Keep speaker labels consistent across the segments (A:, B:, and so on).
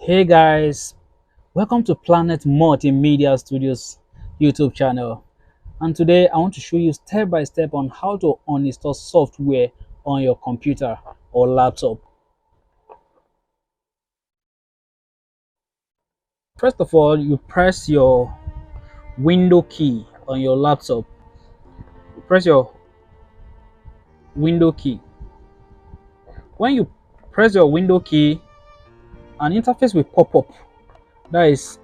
A: Hey guys, welcome to Planet Multimedia Studios YouTube channel. And today I want to show you step by step on how to uninstall software on your computer or laptop. First of all, you press your window key on your laptop. You press your window key. When you press your window key, an interface will pop up. That is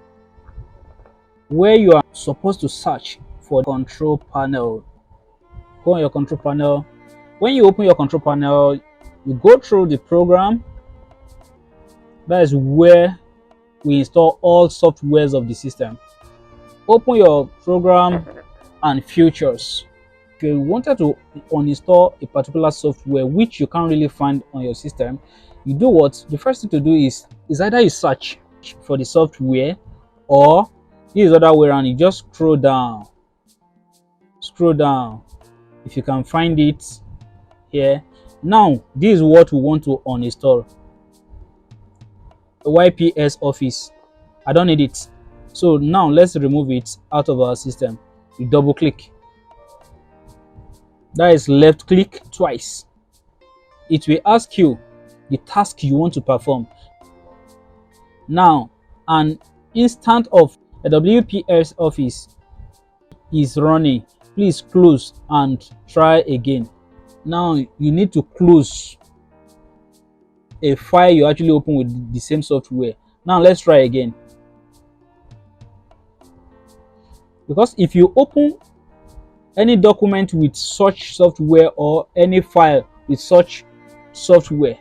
A: where you are supposed to search for the control panel. Go on your control panel. When you open your control panel, you go through the program. That is where we install all softwares of the system. Open your program and features. If you wanted to uninstall a particular software which you can't really find on your system, you do what? The first thing to do is either you search for the software, or this other way around, you just scroll down. If you can find it here. Now this is what we want to uninstall. The YPS Office. I don't need it, so now let's remove it out of our system. You double click. That is left click twice. It will ask you the task you want to perform. Now an instance of a WPS Office is running. Please close and try again. Now you need to close a file you actually open with the same software. Now let's try again. Because if you open any document with such software or any file with such software,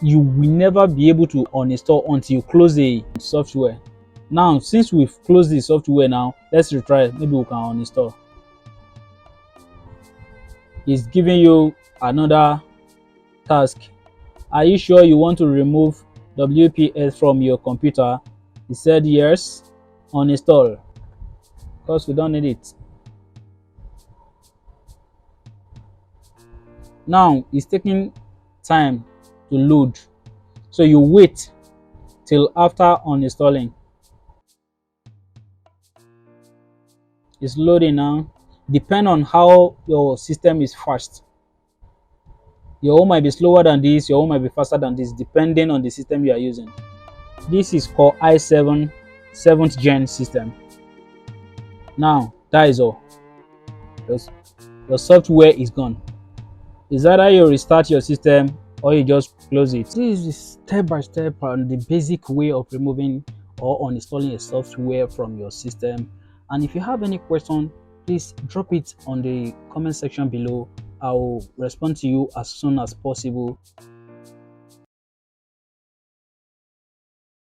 A: you will never be able to uninstall until you close the software. Now since we've closed the software, now let's retry. Maybe we can uninstall. It's giving you another task. Are you sure you want to remove WPS from your computer? He said yes. Uninstall, because we don't need it. Now it's taking time to load, so you wait till after uninstalling. It's loading now. Depend on how your system is fast. Your own might be slower than this, your own might be faster than this, depending on the system you are using. This is called i7 7th gen system. Now that is all. Your software is gone. It's either you restart your system or you just close it. This is step by step and the basic way of removing or uninstalling a software from your system. And if you have any question, please drop it on the comment section below. I will respond to you as soon as possible.